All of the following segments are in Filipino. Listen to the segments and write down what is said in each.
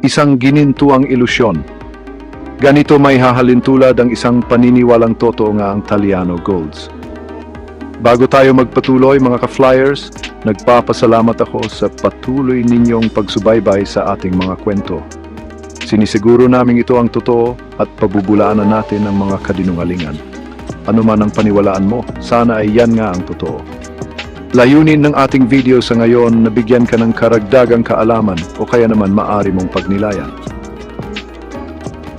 isang ginintuang ilusyon. Ganito may hahalintulad ang isang paniniwalang totoo nga ang Taliano Golds. Bago tayo magpatuloy mga ka-flyers, nagpapasalamat ako sa patuloy ninyong pagsubaybay sa ating mga kwento. Sinisiguro namin ito ang totoo at pabubulaanan natin ang mga kadinungalingan. Ano man ang paniwalaan mo, sana ay yan nga ang totoo. Layunin ng ating video sa ngayon na bigyan ka ng karagdagang kaalaman o kaya naman maaari mong pagnilayan.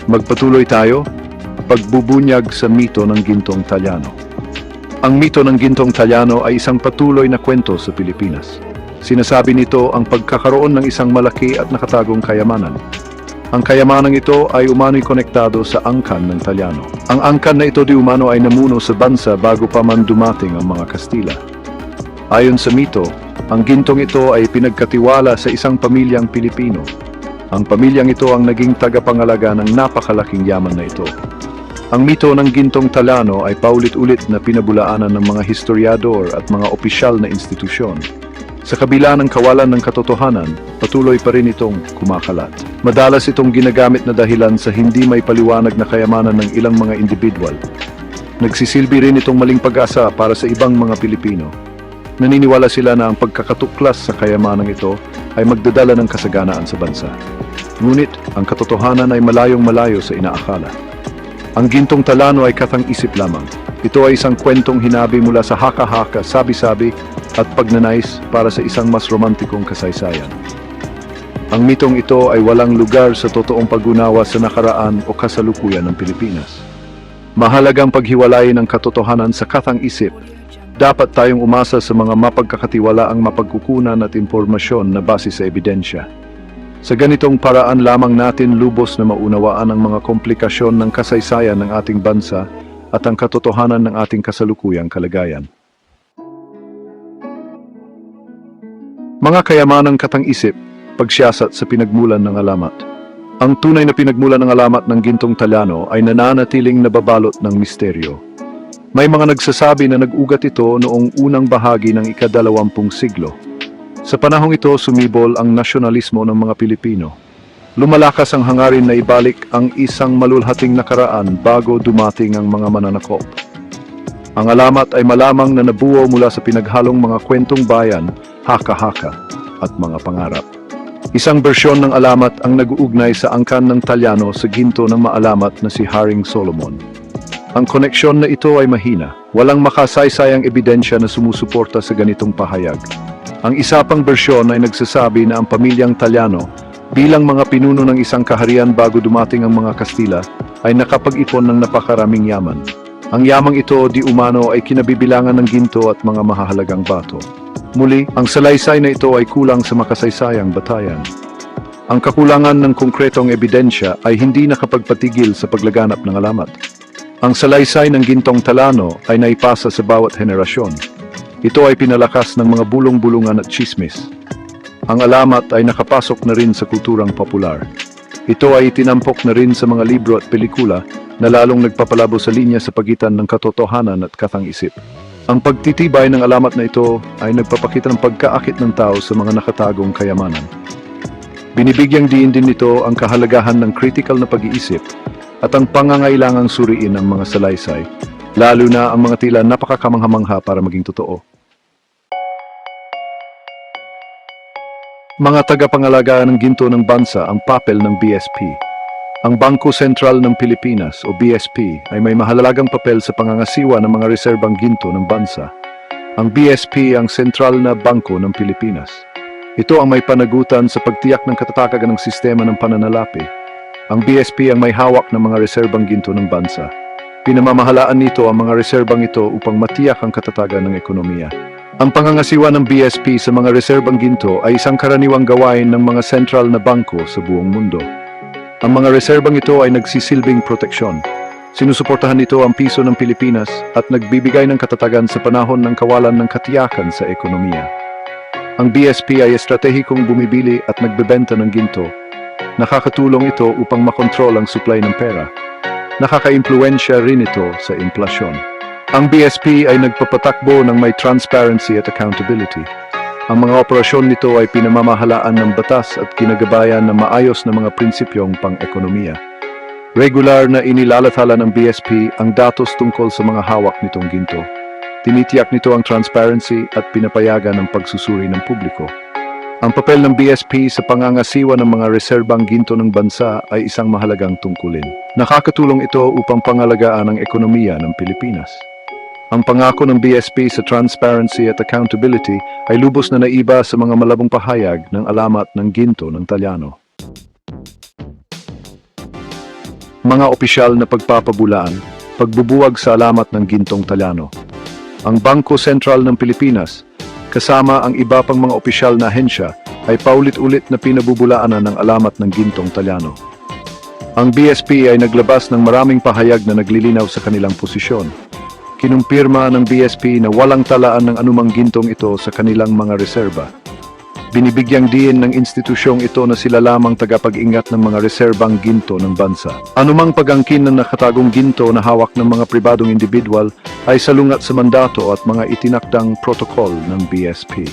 Magpatuloy tayo, pagbubunyag sa mito ng gintong Taliano. Ang mito ng gintong Taliano ay isang patuloy na kwento sa Pilipinas. Sinasabi nito ang pagkakaroon ng isang malaki at nakatagong kayamanan. Ang kayamanang ito ay umano'y konektado sa angkan ng Taliano. Ang angkan na ito di umano ay namuno sa bansa bago pa man dumating ang mga Kastila. Ayon sa mito, ang gintong ito ay pinagkatiwala sa isang pamilyang Pilipino. Ang pamilyang ito ang naging tagapangalaga ng napakalaking yaman na ito. Ang mito ng gintong Taliano ay paulit-ulit na pinabulaanan ng mga historiador at mga opisyal na institusyon. Sa kabila ng kawalan ng katotohanan, patuloy pa rin itong kumakalat. Madalas itong ginagamit na dahilan sa hindi may paliwanag na kayamanan ng ilang mga individual. Nagsisilbi rin itong maling pag-asa para sa ibang mga Pilipino. Naniniwala sila na ang pagkakatuklas sa kayamanang ito ay magdadala ng kasaganaan sa bansa. Ngunit, ang katotohanan ay malayong-malayo sa inaakala. Ang gintong Taliano ay katang-isip lamang. Ito ay isang kwentong hinabi mula sa haka-haka, sabi-sabi at pagnanais para sa isang mas romantikong kasaysayan. Ang mitong ito ay walang lugar sa totoong pag-unawa sa nakaraan o kasalukuyan ng Pilipinas. Mahalagang paghiwalayin ang katotohanan sa katang-isip. Dapat tayong umasa sa mga mapagkakatiwalaang mapagkukunan at impormasyon na base sa ebidensya. Sa ganitong paraan lamang natin lubos na maunawaan ang mga komplikasyon ng kasaysayan ng ating bansa at ang katotohanan ng ating kasalukuyang kalagayan. Mga kayamanang katang-isip, pagsiyasat sa pinagmulan ng alamat. Ang tunay na pinagmulan ng alamat ng gintong Taliano ay nananatiling nababalot ng misteryo. May mga nagsasabi na nag-ugat ito noong unang bahagi ng ika-20 siglo. Sa panahong ito, sumibol ang nasyonalismo ng mga Pilipino. Lumalakas ang hangarin na ibalik ang isang malulhating nakaraan bago dumating ang mga mananakop. Ang alamat ay malamang na nabuo mula sa pinaghalong mga kwentong bayan, haka-haka, at mga pangarap. Isang bersyon ng alamat ang nag-uugnay sa angkan ng Taliano sa ginto ng maalamat na si Haring Solomon. Ang koneksyon na ito ay mahina. Walang makasaysayang ebidensya na sumusuporta sa ganitong pahayag. Ang isa pang bersyon ay nagsasabi na ang pamilyang Taliano, bilang mga pinuno ng isang kaharian bago dumating ang mga Kastila, ay nakapag-ipon ng napakaraming yaman. Ang yamang ito di umano ay kinabibilangan ng ginto at mga mahahalagang bato. Muli, ang salaysay na ito ay kulang sa makasaysayang batayan. Ang kakulangan ng konkretong ebidensya ay hindi nakapagpatigil sa paglaganap ng alamat. Ang salaysay ng gintong Taliano ay naipasa sa bawat henerasyon. Ito ay pinalakas ng mga bulong-bulungan at tsismis. Ang alamat ay nakapasok na rin sa kulturang popular. Ito ay itinampok na rin sa mga libro at pelikula na lalong nagpapalabo sa linya sa pagitan ng katotohanan at katang-isip. Ang pagtitibay ng alamat na ito ay nagpapakita ng pagkaakit ng tao sa mga nakatagong kayamanan. Binibigyang diin din nito ang kahalagahan ng critical na pag-iisip at ang pangangailangang suriin ang mga salaysay, lalo na ang mga tila napakakamangha-mangha para maging totoo. Mga tagapangalaga ng ginto ng bansa ang papel ng BSP. Ang Bangko Sentral ng Pilipinas o BSP ay may mahalagang papel sa pangangasiwa ng mga reserbang ginto ng bansa. Ang BSP ang sentral na bangko ng Pilipinas. Ito ang may panagutan sa pagtiyak ng katatagan ng sistema ng pananalapi. Ang BSP ang may hawak ng mga reserbang ginto ng bansa. Pinamamahalaan nito ang mga reserbang ito upang matiyak ang katatagan ng ekonomiya. Ang pangangasiwa ng BSP sa mga reserbang ginto ay isang karaniwang gawain ng mga sentral na bangko sa buong mundo. Ang mga reserbang ito ay nagsisilbing proteksyon. Sinusuportahan nito ang piso ng Pilipinas at nagbibigay ng katatagan sa panahon ng kawalan ng katiyakan sa ekonomiya. Ang BSP ay estratehikong bumibili at nagbebenta ng ginto. Nakakatulong ito upang makontrol ang supply ng pera. Nakaka-impluwensya rin ito sa inflasyon. Ang BSP ay nagpapatakbo ng may transparency at accountability. Ang mga operasyon nito ay pinamamahalaan ng batas at kinagabayan ng maayos na mga prinsipyong pang-ekonomiya. Regular na inilalathala ng BSP ang datos tungkol sa mga hawak nitong ginto. Tinitiyak nito ang transparency at pinapayagan ng pagsusuri ng publiko. Ang papel ng BSP sa pangangasiwa ng mga reserbang ginto ng bansa ay isang mahalagang tungkulin. Nakakatulong ito upang pangalagaan ang ekonomiya ng Pilipinas. Ang pangako ng BSP sa transparency at accountability ay lubos na naiba sa mga malabong pahayag ng alamat ng ginto ng Talyano. Mga opisyal na pagpapabulaan, pagbubuwag sa alamat ng gintong Talyano. Ang Bangko Sentral ng Pilipinas, kasama ang iba pang mga opisyal na ahensya, ay paulit-ulit na pinabubulaanan ng alamat ng gintong Talyano. Ang BSP ay naglabas ng maraming pahayag na naglilinaw sa kanilang posisyon. Kinumpirma ng BSP na walang talaan ng anumang gintong ito sa kanilang mga reserba. Binibigyang diin ng institusyong ito na sila lamang tagapag-ingat ng mga reserbang ginto ng bansa. Anumang pag-angkin ng nakatagong ginto na hawak ng mga pribadong individual ay salungat sa mandato at mga itinakdang protokol ng BSP.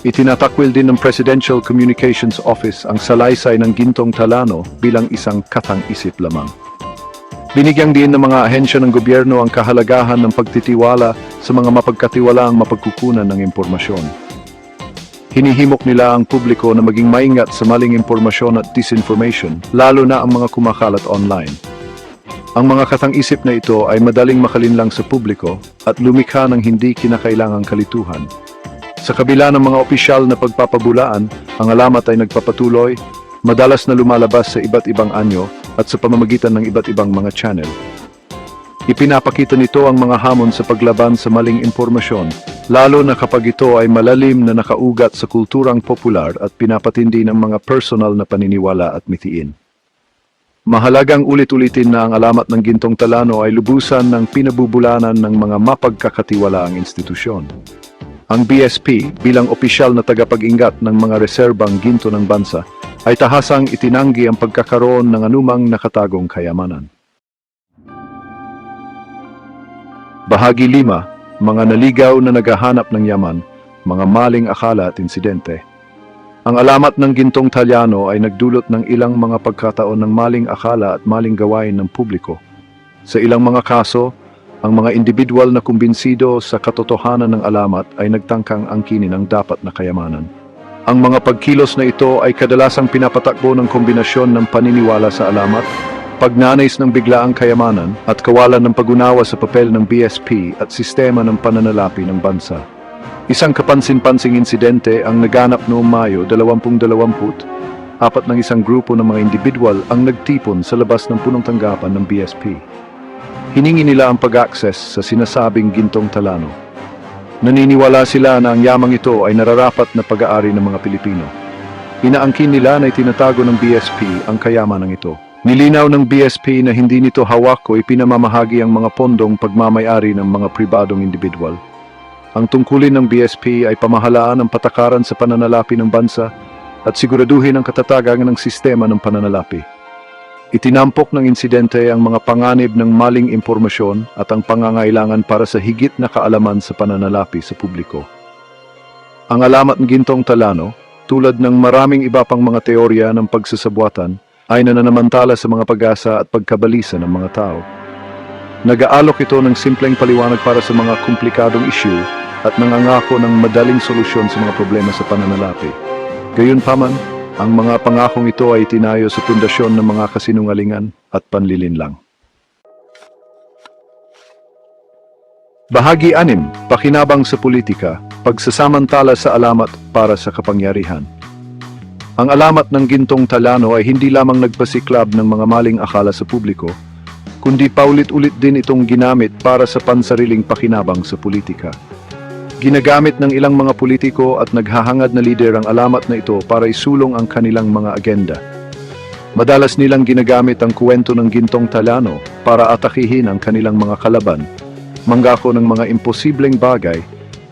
Itinatakwil din ng Presidential Communications Office ang salaysay ng gintong Talyano bilang isang katang-isip lamang. Binigyang din ng mga ahensya ng gobyerno ang kahalagahan ng pagtitiwala sa mga mapagkatiwalaang mapagkukunan ng impormasyon. Hinihimok nila ang publiko na maging maingat sa maling impormasyon at disinformation, lalo na ang mga kumakalat online. Ang mga katang-isip na ito ay madaling makalinlang sa publiko at lumikha ng hindi kinakailangang kalituhan. Sa kabila ng mga opisyal na pagpapabulaan, ang alamat ay nagpapatuloy, madalas na lumalabas sa iba't ibang anyo at sa pamamagitan ng iba't ibang mga channel. Ipinapakita nito ang mga hamon sa paglaban sa maling impormasyon, lalo na kapag ito ay malalim na nakaugat sa kulturang popular at pinapatindi ng mga personal na paniniwala at mithiin. Mahalagang ulit-ulitin na ang alamat ng gintong Talyano ay lubusan ng pinabubulanan ng mga mapagkakatiwalaang institusyon. Ang BSP bilang opisyal na tagapag-ingat ng mga reserbang ginto ng bansa ay tahasang itinanggi ang pagkakaroon ng anumang nakatagong kayamanan. Bahagi 5, mga naligaw na naghahanap ng yaman, mga maling akala at insidente. Ang alamat ng gintong Talyano ay nagdulot ng ilang mga pagkataon ng maling akala at maling gawain ng publiko. Sa ilang mga kaso, ang mga individual na kumbinsido sa katotohanan ng alamat ay nagtangkang angkinin ang dapat na kayamanan. Ang mga pagkilos na ito ay kadalasang pinapatakbo ng kombinasyon ng paniniwala sa alamat, pagnanais ng biglaang kayamanan at kawalan ng pag-unawa sa papel ng BSP at sistema ng pananalapi ng bansa. Isang kapansin-pansing insidente ang naganap noong Mayo 2020, apat ng isang grupo ng mga individual ang nagtipon sa labas ng punong tanggapan ng BSP. Hiningi nila ang pag-access sa sinasabing gintong Talyano. Naniniwala sila na ang yamang ito ay nararapat na pag-aari ng mga Pilipino. Inaangkin nila na itinatago ng BSP ang kayamanang ito. Nilinaw ng BSP na hindi nito hawak o ipinamamahagi ang mga pondong pagmamayari ng mga pribadong individual. Ang tungkulin ng BSP ay pamahalaan ang patakaran sa pananalapi ng bansa at siguraduhin ang katatagan ng sistema ng pananalapi. Itinampok ng insidente ang mga panganib ng maling impormasyon at ang pangangailangan para sa higit na kaalaman sa pananalapi sa publiko. Ang alamat ng gintong Talyano, tulad ng maraming iba pang mga teorya ng pagsasabuatan, ay nananamantala sa mga pag-asa at pagkabalisa ng mga tao. Nag-aalok ito ng simpleng paliwanag para sa mga komplikadong issue at nangangako ng madaling solusyon sa mga problema sa pananalapi. Gayunpaman, ang mga pangakong ito ay tinayo sa pundasyon ng mga kasinungalingan at panlilinlang. Bahagi 6, pakinabang sa politika, pagsasamantala sa alamat para sa kapangyarihan. Ang alamat ng gintong Talyano ay hindi lamang nagpasiklab ng mga maling akala sa publiko, kundi paulit-ulit din itong ginamit para sa pansariling pakinabang sa politika. Ginagamit ng ilang mga politiko at naghahangad na lider ang alamat na ito para isulong ang kanilang mga agenda. Madalas nilang ginagamit ang kwento ng gintong Talyano para atakihin ang kanilang mga kalaban, manggako ng mga imposibleng bagay,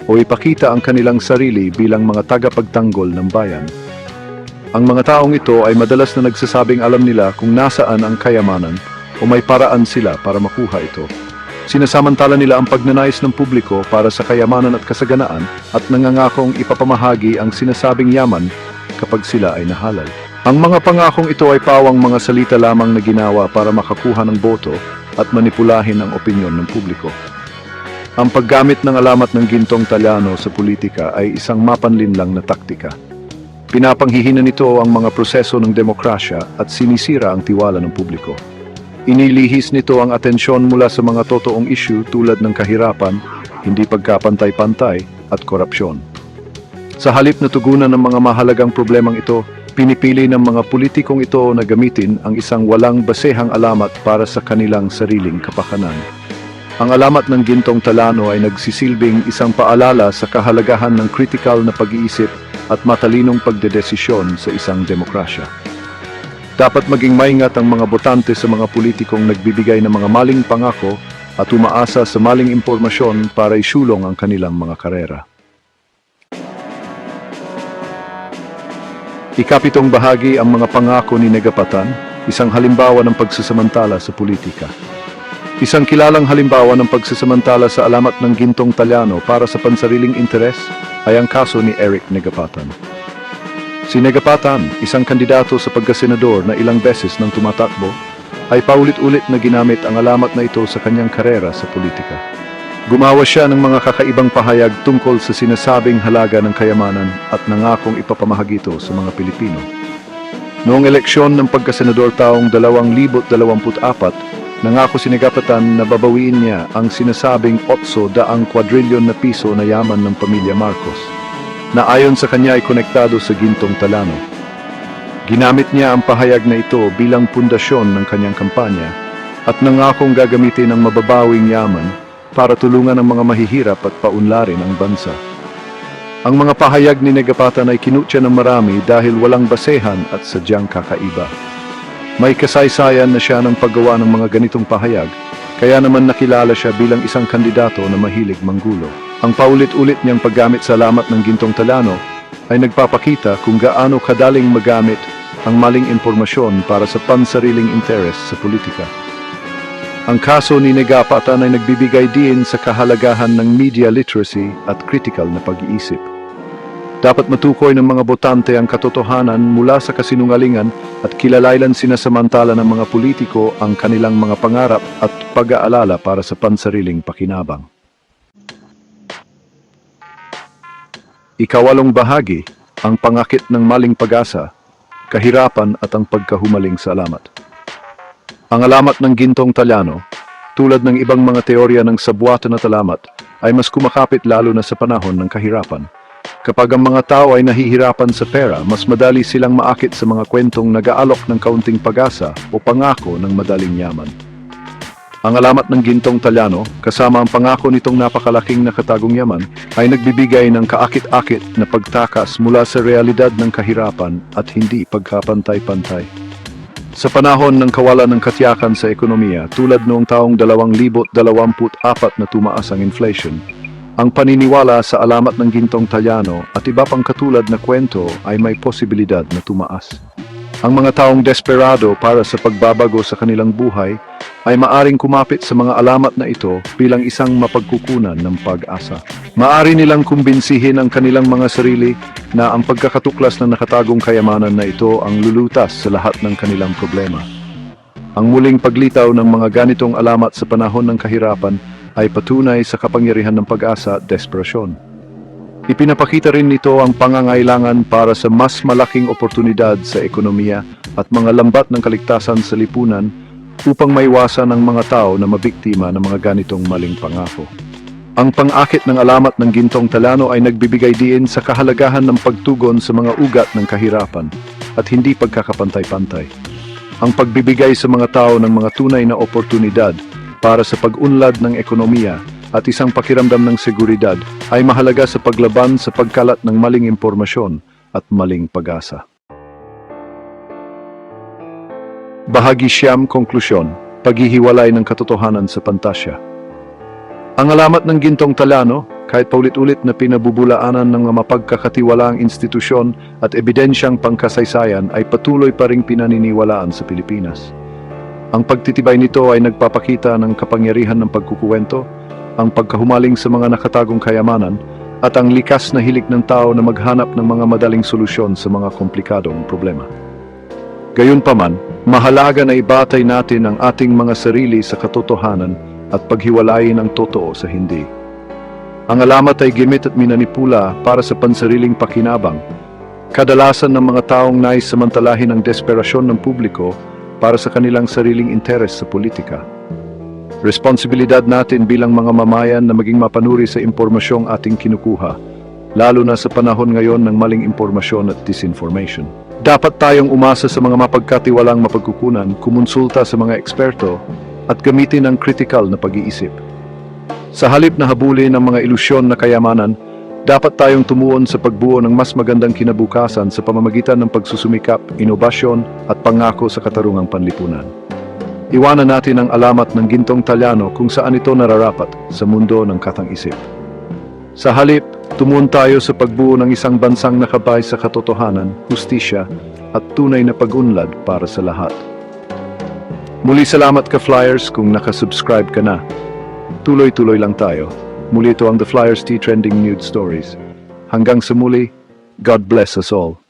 o ipakita ang kanilang sarili bilang mga tagapagtanggol ng bayan. Ang mga taong ito ay madalas na nagsasabing alam nila kung nasaan ang kayamanan o may paraan sila para makuha ito. Sinasamantala nila ang pagnanais ng publiko para sa kayamanan at kasaganaan at nangangakong ipapamahagi ang sinasabing yaman kapag sila ay nahalal. Ang mga pangakong ito ay pawang mga salita lamang na ginawa para makakuha ng boto at manipulahin ang opinyon ng publiko. Ang paggamit ng alamat ng gintong Talyano sa politika ay isang mapanlinlang na taktika. Pinapanghihinan nito ang mga proseso ng demokrasya at sinisira ang tiwala ng publiko. Inilihis nito ang atensyon mula sa mga totoong issue tulad ng kahirapan, hindi pagkapantay-pantay at korupsyon. Sa halip na tugunan ng mga mahalagang problemang ito, pinipili ng mga politikong ito na gamitin ang isang walang basehang alamat para sa kanilang sariling kapakanan. Ang alamat ng gintong Talyano ay nagsisilbing isang paalala sa kahalagahan ng kritikal na pag-iisip at matalinong pagdedesisyon sa isang demokrasya. Dapat maging maingat ang mga botante sa mga politikong nagbibigay ng mga maling pangako at umaasa sa maling impormasyon para isulong ang kanilang mga karera. Ikapitong bahagi ang mga pangako ni Negapatan, isang halimbawa ng pagsasamantala sa politika. Isang kilalang halimbawa ng pagsasamantala sa alamat ng gintong Talyano para sa pansariling interes ay ang kaso ni Eric Negapatan. Si Negapatan, isang kandidato sa pagkasenador na ilang beses nang tumatakbo, ay paulit-ulit na ginamit ang alamat na ito sa kanyang karera sa politika. Gumawa siya ng mga kakaibang pahayag tungkol sa sinasabing halaga ng kayamanan at nangakong ipapamahagi ito sa mga Pilipino. Noong eleksyon ng pagkasenador taong 2024, nangako si Negapatan na babawiin niya ang sinasabing 800 kwadrilyon na piso na yaman ng pamilya Marcos, na ayon sa kanya ay konektado sa gintong Talyano. Ginamit niya ang pahayag na ito bilang pundasyon ng kanyang kampanya at nangakong gagamitin ang mababawing yaman para tulungan ang mga mahihirap at paunlarin ang bansa. Ang mga pahayag ni Negapatan ay kinutya ng marami dahil walang basehan at sadyang kakaiba. May kasaysayan na siya ng paggawa ng mga ganitong pahayag, kaya naman nakilala siya bilang isang kandidato na mahilig manggulo. Ang paulit-ulit niyang paggamit sa alamat ng gintong Talyano ay nagpapakita kung gaano kadaling magamit ang maling impormasyon para sa pansariling interes sa politika. Ang kaso ni Negapatan ay nagbibigay din sa kahalagahan ng media literacy at critical na pag-iisip. Dapat matukoy ng mga botante ang katotohanan mula sa kasinungalingan at kilalailan sinasamantala ng mga politiko ang kanilang mga pangarap at pag-aalala para sa pansariling pakinabang. Ikawalong bahagi, ang pangakit ng maling pag-asa, kahirapan at ang pagkahumaling sa alamat. Ang alamat ng gintong Talyano, tulad ng ibang mga teorya ng sabuatan at alamat, ay mas kumakapit lalo na sa panahon ng kahirapan. Kapag ang mga tao ay nahihirapan sa pera, mas madali silang maakit sa mga kwentong nag-aalok ng kaunting pag-asa o pangako ng madaling yaman. Ang alamat ng gintong Talyano, kasama ang pangako nitong napakalaking nakatagong yaman, ay nagbibigay ng kaakit-akit na pagtakas mula sa realidad ng kahirapan at hindi pagkapantay-pantay. Sa panahon ng kawalan ng katiyakan sa ekonomiya, tulad noong taong 2024 na tumaas ang inflation, ang paniniwala sa alamat ng gintong Talyano at iba pang katulad na kwento ay may posibilidad na tumaas. Ang mga taong desperado para sa pagbabago sa kanilang buhay ay maaring kumapit sa mga alamat na ito bilang isang mapagkukunan ng pag-asa. Maari nilang kumbinsihin ang kanilang mga sarili na ang pagkakatuklas ng nakatagong kayamanan na ito ang lulutas sa lahat ng kanilang problema. Ang muling paglitaw ng mga ganitong alamat sa panahon ng kahirapan ay patunay sa kapangyarihan ng pag-asa at desperasyon. Ipinapakita rin nito ang pangangailangan para sa mas malaking oportunidad sa ekonomiya at mga lambat ng kaligtasan sa lipunan upang maiwasan ang mga tao na mabiktima ng mga ganitong maling pangako. Ang pang-akit ng alamat ng gintong Talyano ay nagbibigay diin sa kahalagahan ng pagtugon sa mga ugat ng kahirapan at hindi pagkakapantay-pantay. Ang pagbibigay sa mga tao ng mga tunay na oportunidad para sa pag-unlad ng ekonomiya at isang pakiramdam ng seguridad ay mahalaga sa paglaban sa pagkalat ng maling impormasyon at maling pag-asa. Bahagi siyam, konklusyon, paghihiwalay ng katotohanan sa pantasya. Ang alamat ng gintong Talyano, kahit paulit-ulit na pinabubulaanan ng mga mapagkakatiwalaang institusyon at ebidensyang pangkasaysayan ay patuloy pa ring pinaniniwalaan sa Pilipinas. Ang pagtitibay nito ay nagpapakita ng kapangyarihan ng pagkukuwento, ang pagkahumaling sa mga nakatagong kayamanan, at ang likas na hilig ng tao na maghanap ng mga madaling solusyon sa mga komplikadong problema. Gayunpaman, mahalaga na ibatay natin ang ating mga sarili sa katotohanan at paghiwalayin ang totoo sa hindi. Ang alamat ay gimit at minanipula para sa pansariling pakinabang. Kadalasan ng mga taong nais samantalahin ang desperasyon ng publiko para sa kanilang sariling interes sa politika. Responsibilidad natin bilang mga mamayan na maging mapanuri sa impormasyong ating kinukuha, lalo na sa panahon ngayon ng maling impormasyon at disinformation. Dapat tayong umasa sa mga mapagkatiwalang mapagkukunan, kumonsulta sa mga eksperto, at gamitin ang kritikal na pag-iisip. Sa halip na habulin ang mga ilusyon na kayamanan, dapat tayong tumuon sa pagbuo ng mas magandang kinabukasan sa pamamagitan ng pagsusumikap, inobasyon, at pangako sa katarungang panlipunan. Iwanan natin ang alamat ng gintong Talyano kung saan ito nararapat sa mundo ng katang-isip. Sa halip, tumuon tayo sa pagbuo ng isang bansang nakabay sa katotohanan, hustisya, at tunay na pag-unlad para sa lahat. Muli salamat ka Flyers kung nakasubscribe ka na. Tuloy-tuloy lang tayo. Muli ito ang The Flyers Tea Trending News Stories. Hanggang sa muli, God bless us all.